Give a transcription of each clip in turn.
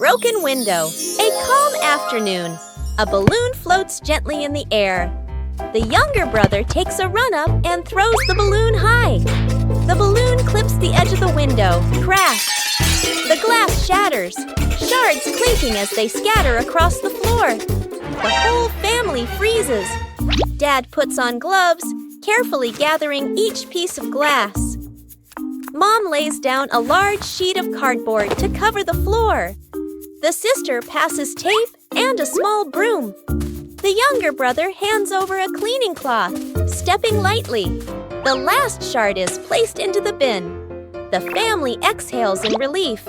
broken window. A calm afternoon. A balloon floats gently in the air. The younger brother takes a run-up and throws the balloon high. The balloon clips the edge of the window. Crash! The glass shatters, shards clinking as they scatter across the floor. The whole family freezes. Dad puts on gloves, carefully gathering each piece of glass. Mom lays down a large sheet of cardboard to cover the floor. The sister passes tape and a small broom. The younger brother hands over a cleaning cloth, stepping lightly. The last shard is placed into the bin. The family exhales in relief.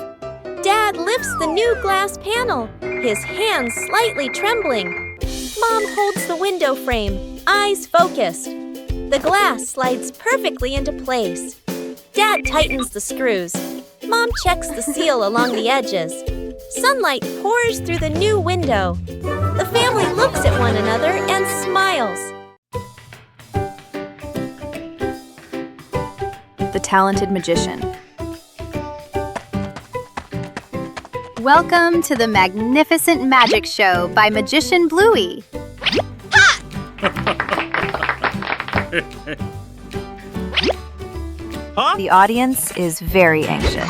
Dad lifts the new glass panel, his hands slightly trembling. Mom holds the window frame, eyes focused. The glass slides perfectly into place. Dad tightens the screws. Mom checks the seal along the edges. Sunlight pours through the new window. The family looks at one another and smiles. The Talented Magician. Welcome to the Magnificent Magic Show by Magician Bluey. Huh? The audience is very anxious.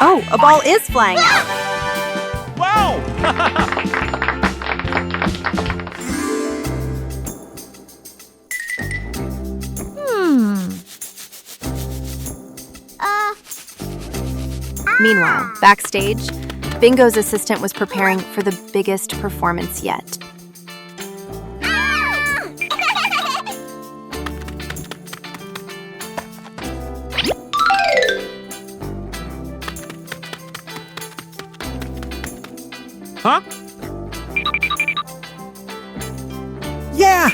Oh, a ball is flying out. Wow! Meanwhile, backstage, Bingo's assistant was preparing for the biggest performance yet. Huh? Yeah!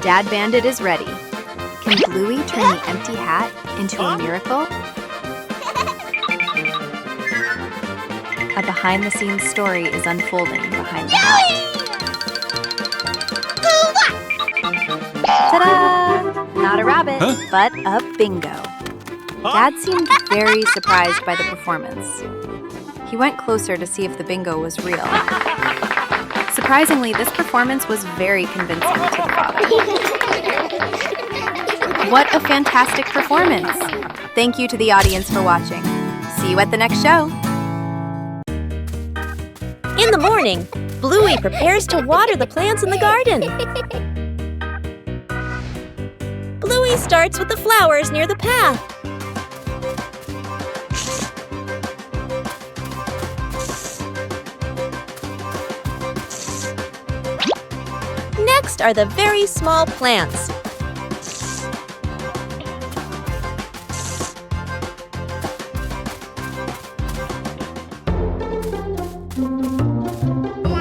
Dad Bandit is ready. Can Bluey turn the empty hat into a miracle? A behind-the-scenes story is unfolding behind the hat. Ta-da! Not a rabbit, but a bingo. Dad seemed very surprised by the performance. He went closer to see if the bingo was real. Surprisingly, this performance was very convincing to the father. What a fantastic performance! Thank you to the audience for watching. See you at the next show. In the morning, Bluey prepares to water the plants in the garden. Bluey starts with the flowers near the path. Next are the very small plants.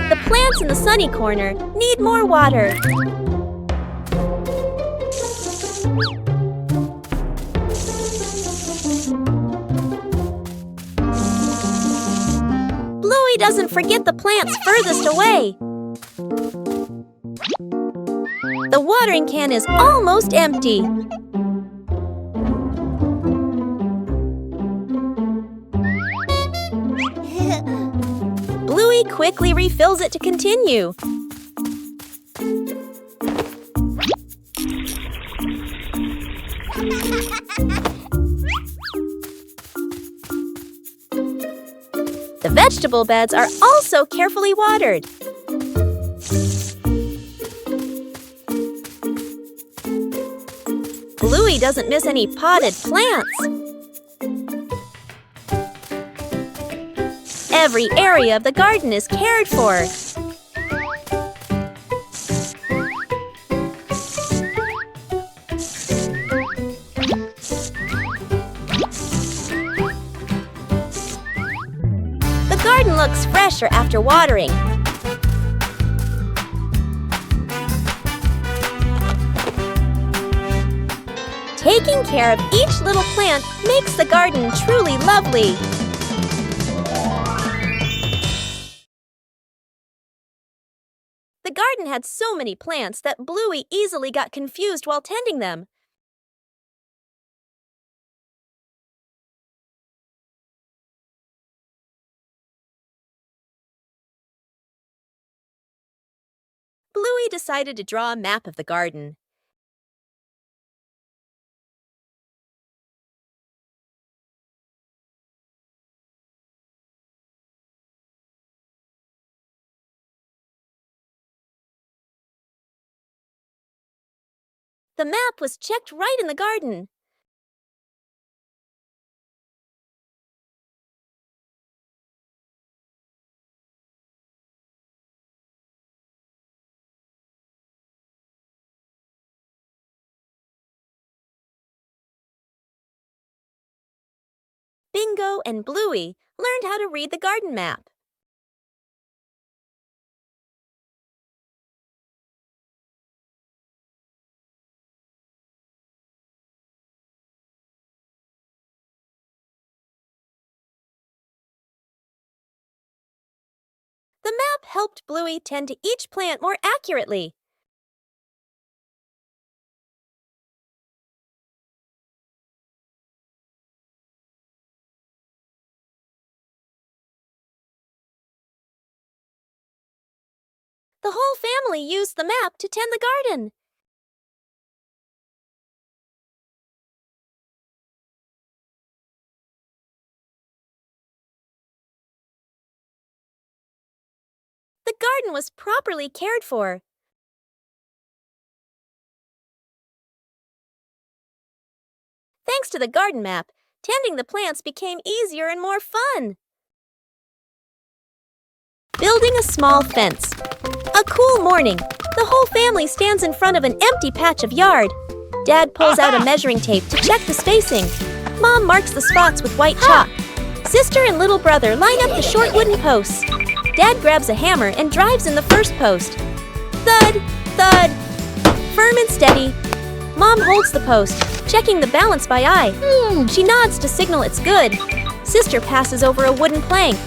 The plants in the sunny corner need more water. Bluey doesn't forget the plants furthest away. The watering can is almost empty. Bluey quickly refills it to continue. The vegetable beds are also carefully watered. Bluey doesn't miss any potted plants. Every area of the garden is cared for. The garden looks fresher after watering. Taking care of each little plant makes the garden truly lovely. The garden had so many plants that Bluey easily got confused while tending them. Bluey decided to draw a map of the garden. The map was checked right in the garden. Bingo and Bluey learned how to read the garden map. The map helped Bluey tend to each plant more accurately. The whole family used the map to tend the garden. The garden was properly cared for. Thanks to the garden map, tending the plants became easier and more fun. Building a small fence. A cool morning, the whole family stands in front of an empty patch of yard. Dad pulls out a measuring tape to check the spacing. Mom marks the spots with white chalk. Sister and little brother line up the short wooden posts. Dad grabs a hammer and drives in the first post. Thud, thud. Firm and steady. Mom holds the post, checking the balance by eye. She nods to signal it's good. Sister passes over a wooden plank.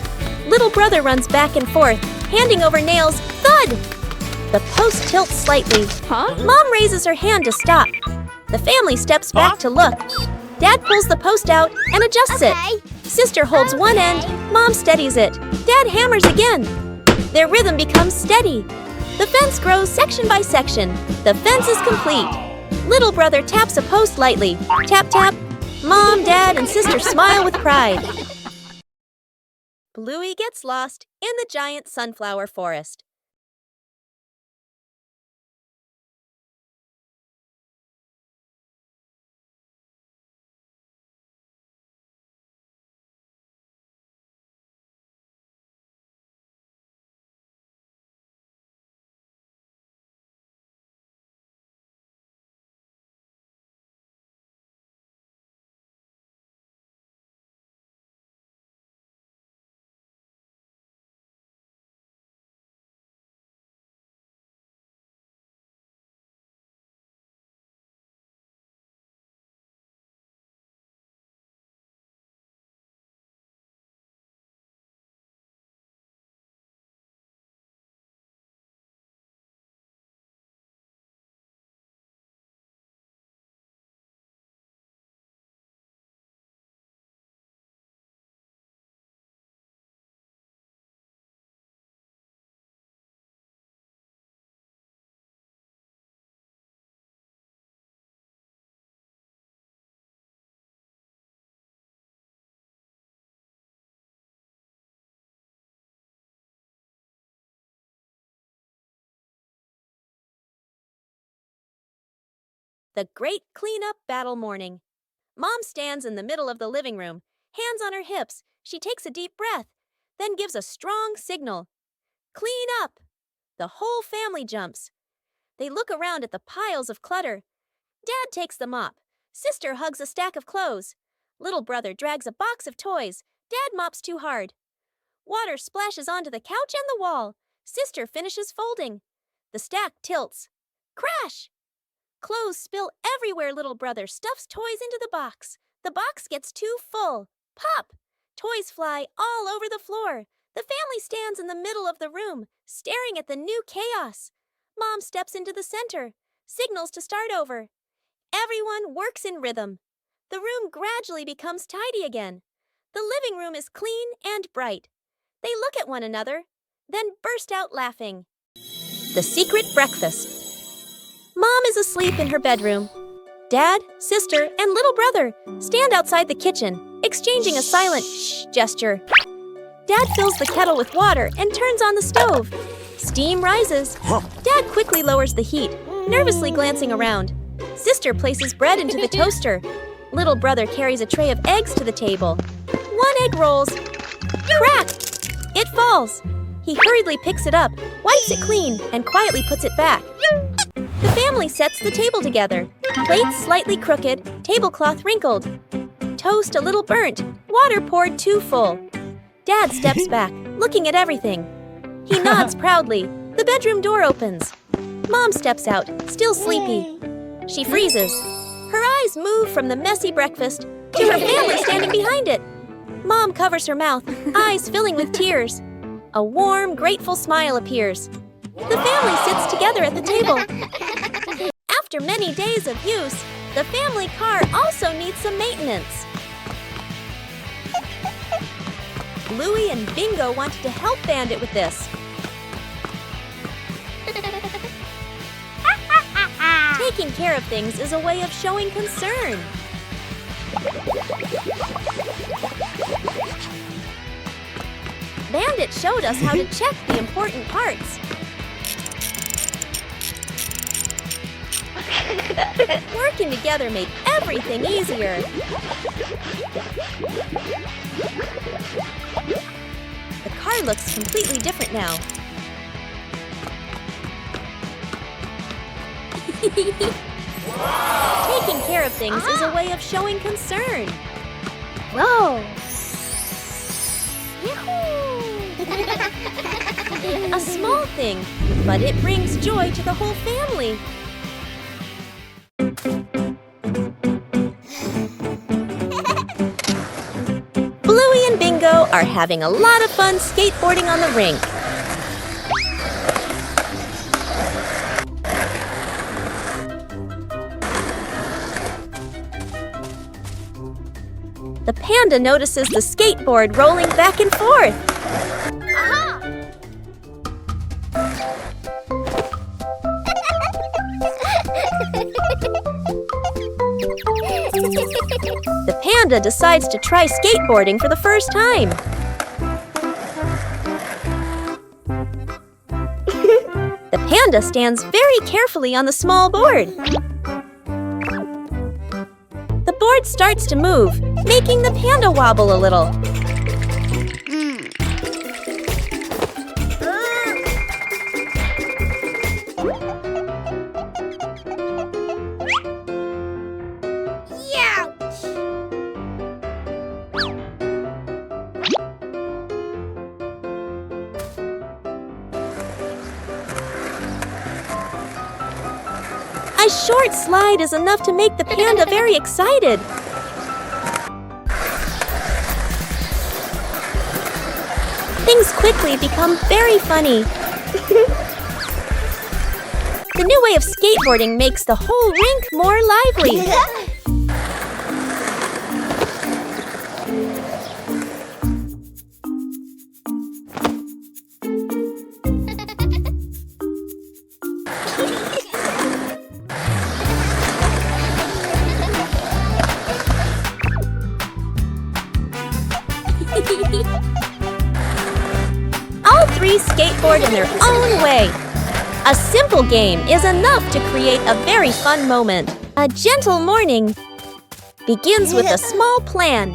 Little brother runs back and forth, handing over nails. Thud! The post tilts slightly. Mom raises her hand to stop. The family steps back to look. Dad pulls the post out and adjusts it. Sister holds one end, Mom steadies it. Dad hammers again. Their rhythm becomes steady. The fence grows section by section. The fence is complete. Little brother taps a post lightly. Tap, tap. Mom, Dad, and Sister smile with pride. Bluey gets lost in the giant sunflower forest. The great cleanup battle morning. Mom stands in the middle of the living room, hands on her hips. She takes a deep breath, then gives a strong signal. Clean up! The whole family jumps. They look around at the piles of clutter. Dad takes the mop. Sister hugs a stack of clothes. Little brother drags a box of toys. Dad mops too hard. Water splashes onto the couch and the wall. Sister finishes folding. The stack tilts. Crash! Clothes spill everywhere. Little brother stuffs toys into the box. The box gets too full. Pop! Toys fly all over the floor. The family stands in the middle of the room, staring at the new chaos. Mom steps into the center, signals to start over. Everyone works in rhythm. The room gradually becomes tidy again. The living room is clean and bright. They look at one another, then burst out laughing. The secret breakfast. Mom is asleep in her bedroom. Dad, sister, and little brother stand outside the kitchen, exchanging a silent shh gesture. Dad fills the kettle with water and turns on the stove. Steam rises. Dad quickly lowers the heat, nervously glancing around. Sister places bread into the toaster. Little brother carries a tray of eggs to the table. One egg rolls. Crack! It falls. He hurriedly picks it up, wipes it clean, and quietly puts it back. The family sets the table together. Plates slightly crooked, tablecloth wrinkled. Toast a little burnt, water poured too full. Dad steps back, looking at everything. He nods proudly. The bedroom door opens. Mom steps out, still sleepy. She freezes. Her eyes move from the messy breakfast to her family standing behind it. Mom covers her mouth, eyes filling with tears. A warm, grateful smile appears. The family sits together at the table. After many days of use, the family car also needs some maintenance. Bluey and Bingo wanted to help Bandit with this. Taking care of things is a way of showing concern. Bandit showed us how to check the important parts. Working together made everything easier. The car looks completely different now. Taking care of things is a way of showing concern. Whoa! A small thing, but it brings joy to the whole family. Bluey and Bingo are having a lot of fun skateboarding on the rink. The panda notices the skateboard rolling back and forth. The panda decides to try skateboarding for the first time. The panda stands very carefully on the small board. The board starts to move, making the panda wobble a little. A short slide is enough to make the panda very excited. Things quickly become very funny. The new way of skateboarding makes the whole rink more lively. All three skateboard in their own way. A simple game is enough to create a very fun moment. A gentle morning begins with a small plan.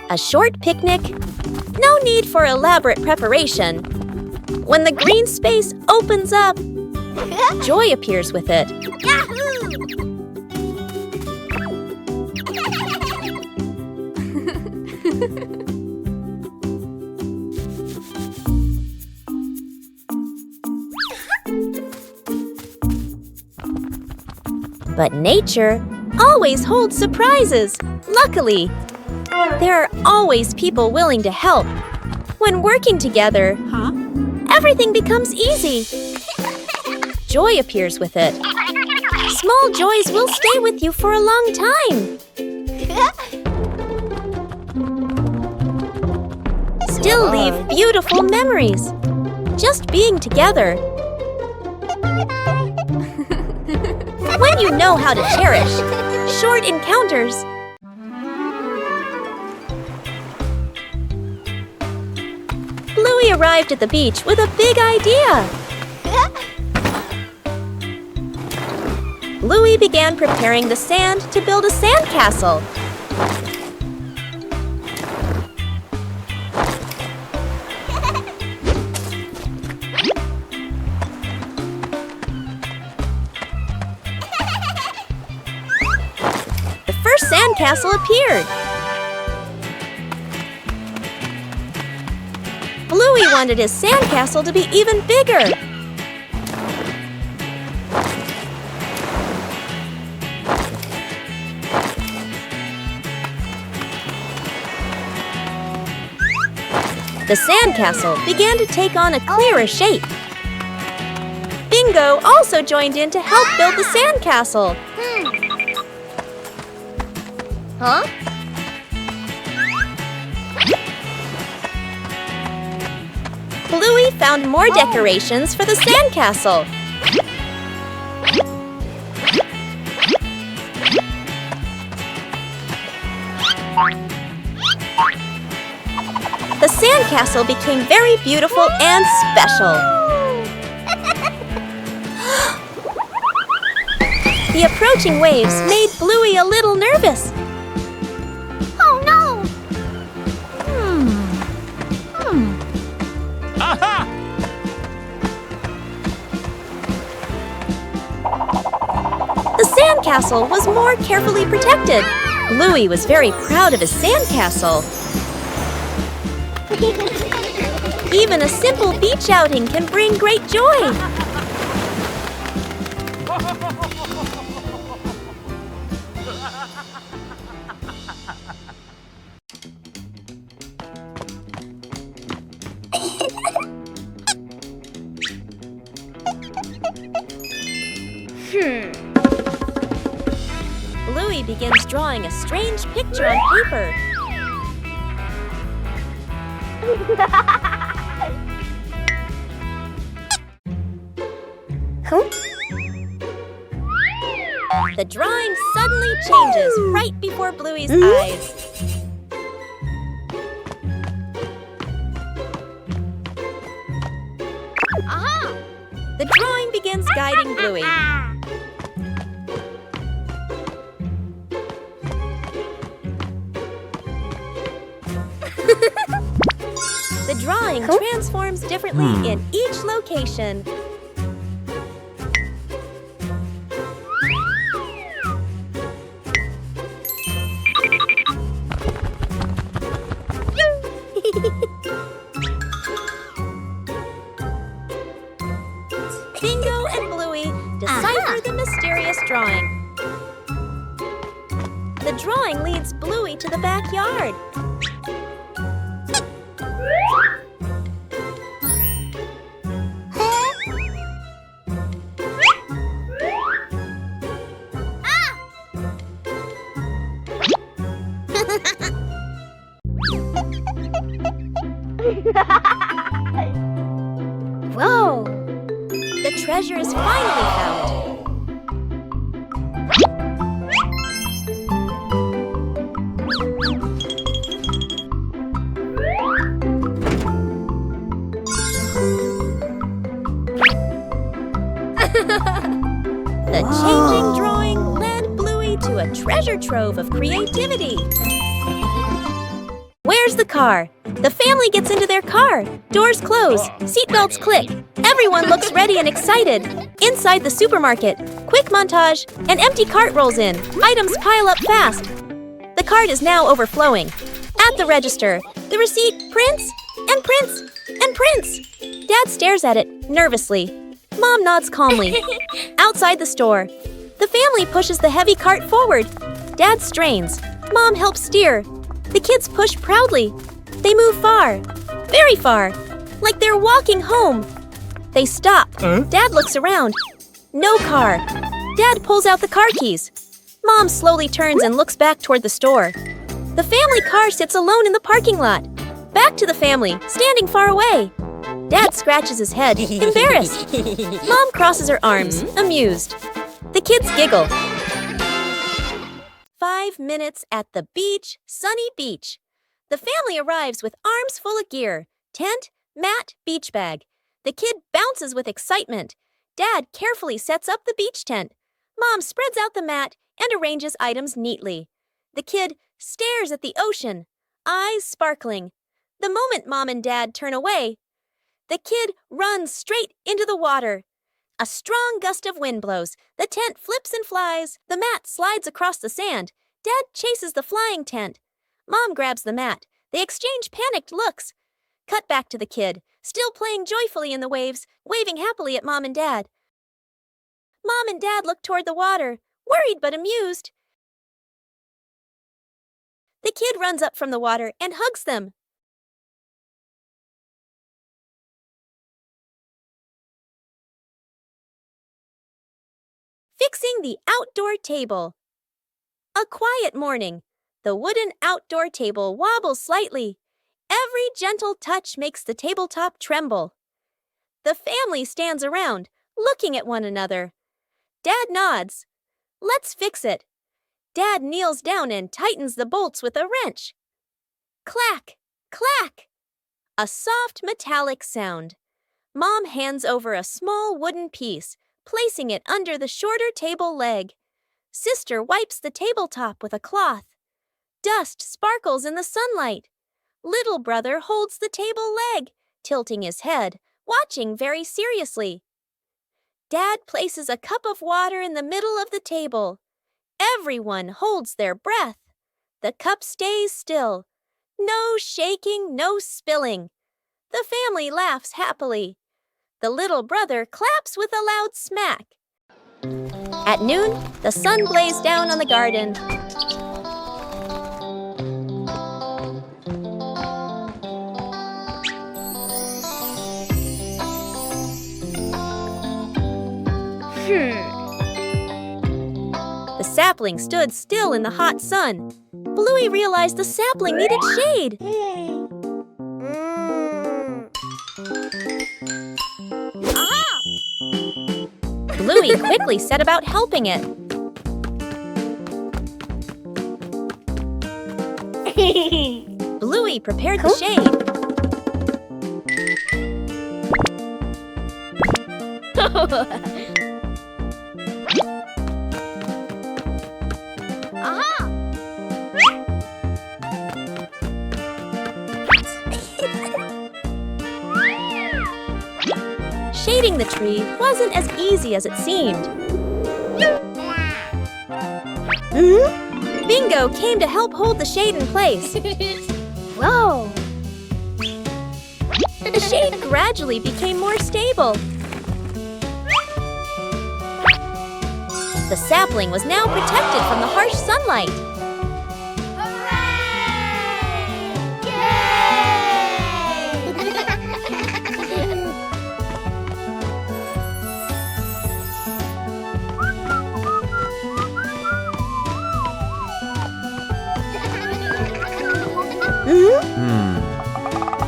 A short picnic, no need for elaborate preparation. When the green space opens up, joy appears with it. But nature always holds surprises, luckily. There are always people willing to help. When working together, everything becomes easy. Joy appears with it. Small joys will stay with you for a long time. Still leave beautiful memories. Just being together. When you know how to cherish short encounters. Bluey arrived at the beach with a big idea. Bluey began preparing the sand to build a sandcastle. The first sandcastle appeared. Bluey wanted his sandcastle to be even bigger. The sandcastle began to take on a clearer shape. Bingo also joined in to help build the sandcastle. Huh? Bluey found more decorations for the sandcastle. The sandcastle became very beautiful and special. The approaching waves made Bluey a little nervous. Oh no! Aha! The sandcastle was more carefully protected. Bluey was very proud of his sandcastle. Even a simple beach outing can bring great joy. Bluey begins drawing a strange picture on paper. The drawing suddenly changes right before Bluey's eyes. Aha! The drawing begins guiding Bluey. The drawing transforms differently in each location. Bingo and Bluey decipher the mysterious drawing. The drawing leads Bluey to the backyard. Whoa! The treasure is finally found. The changing drawing led Bluey to a treasure trove of creativity. Where's the car? The family gets into their car. Doors close. Seatbelts click. Everyone looks ready and excited. Inside the supermarket, quick montage, an empty cart rolls in. Items pile up fast. The cart is now overflowing. At the register, the receipt prints and prints and prints. Dad stares at it nervously. Mom nods calmly. Outside the store, The family pushes the heavy cart forward. Dad strains. Mom helps steer. The kids push proudly. They move far, very far, like they're walking home. They stop. Dad looks around. No car. Dad pulls out the car keys. Mom slowly turns and looks back toward the store. The family car sits alone in the parking lot. Back to the family, standing far away. Dad scratches his head, embarrassed. Mom crosses her arms, amused. The kids giggle. 5 minutes at the beach, sunny beach. The family arrives with arms full of gear. Tent, mat, beach bag. The kid bounces with excitement. Dad carefully sets up the beach tent. Mom spreads out the mat and arranges items neatly. The kid stares at the ocean, eyes sparkling. The moment Mom and Dad turn away, the kid runs straight into the water. A strong gust of wind blows. The tent flips and flies. The mat slides across the sand. Dad chases the flying tent. Mom grabs the mat. They exchange panicked looks. Cut back to the kid, still playing joyfully in the waves, waving happily at Mom and Dad. Mom and Dad look toward the water, worried but amused. The kid runs up from the water and hugs them. Fixing the outdoor table. A quiet morning. The wooden outdoor table wobbles slightly. Every gentle touch makes the tabletop tremble. The family stands around, looking at one another. Dad nods. Let's fix it. Dad kneels down and tightens the bolts with a wrench. Clack, clack. A soft metallic sound. Mom hands over a small wooden piece, placing it under the shorter table leg. Sister wipes the tabletop with a cloth. Dust sparkles in the sunlight. Little brother holds the table leg, tilting his head, watching very seriously. Dad places a cup of water in the middle of the table. Everyone holds their breath. The cup stays still. No shaking, no spilling. The family laughs happily. The little brother claps with a loud smack. At noon, the sun blazed down on the garden. The sapling stood still in the hot sun. Bluey realized the sapling needed shade. Bluey quickly set about helping it. Bluey prepared the shade. Shading the tree wasn't as easy as it seemed. Bingo came to help hold the shade in place. Whoa! The shade gradually became more stable. The sapling was now protected from the harsh sunlight.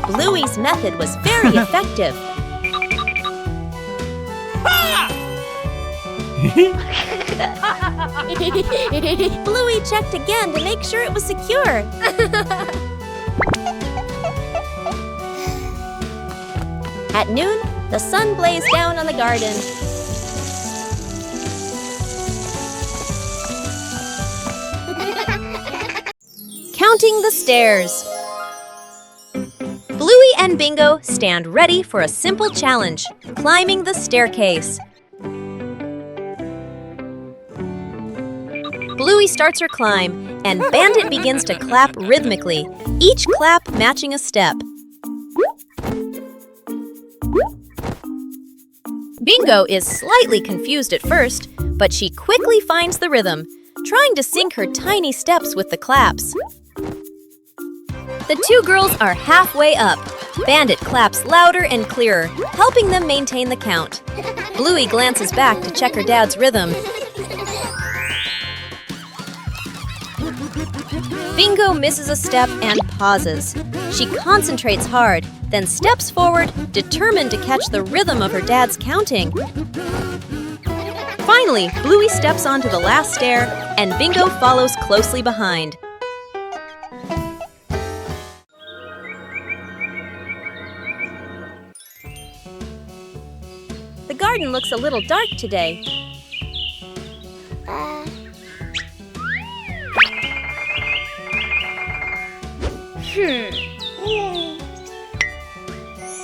Bluey's method was very effective. Bluey checked again to make sure it was secure. At noon, the sun blazed down on the garden. Counting the stairs. Bluey and Bingo stand ready for a simple challenge, climbing the staircase. Bluey starts her climb, and Bandit begins to clap rhythmically, each clap matching a step. Bingo is slightly confused at first, But she quickly finds the rhythm, trying to sync her tiny steps with the claps. The two girls are halfway up. Bandit claps louder and clearer, helping them maintain the count. Bluey glances back to check her dad's rhythm. Bingo misses a step and pauses. She concentrates hard, then steps forward, determined to catch the rhythm of her dad's counting. Finally, Bluey steps onto the last stair, and Bingo follows closely behind. The garden looks a little dark today.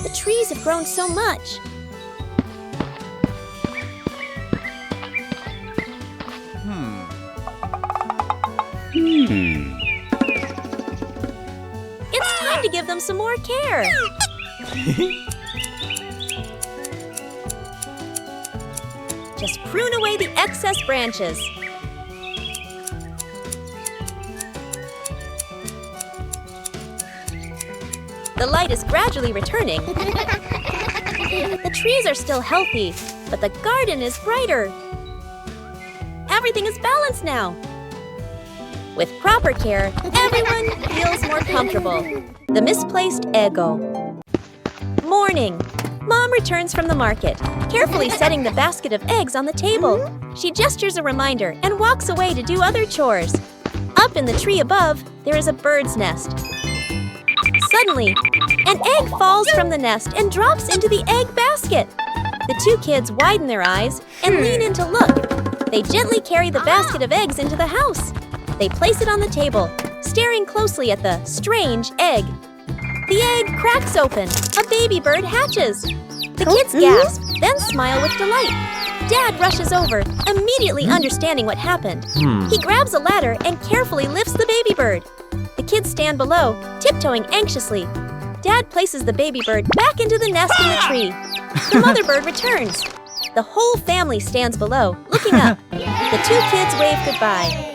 The trees have grown so much. It's time to give them some more care. Just prune away the excess branches. The light is gradually returning. The trees are still healthy, but the garden is brighter. Everything is balanced now. With proper care, everyone feels more comfortable. The misplaced ego. Morning. Mom returns from the market, carefully setting the basket of eggs on the table. She gestures a reminder and walks away to do other chores. Up in the tree above, there is a bird's nest. Suddenly, an egg falls from the nest and drops into the egg basket. The two kids widen their eyes and lean in to look. They gently carry the basket of eggs into the house. They place it on the table, staring closely at the strange egg. The egg cracks open. A baby bird hatches. The kids gasp, then smile with delight. Dad rushes over, immediately understanding what happened. He grabs a ladder and carefully lifts the baby bird. The kids stand below, tiptoeing anxiously. Dad places the baby bird back into the nest in the tree. The mother bird returns. The whole family stands below, looking up. The two kids wave goodbye.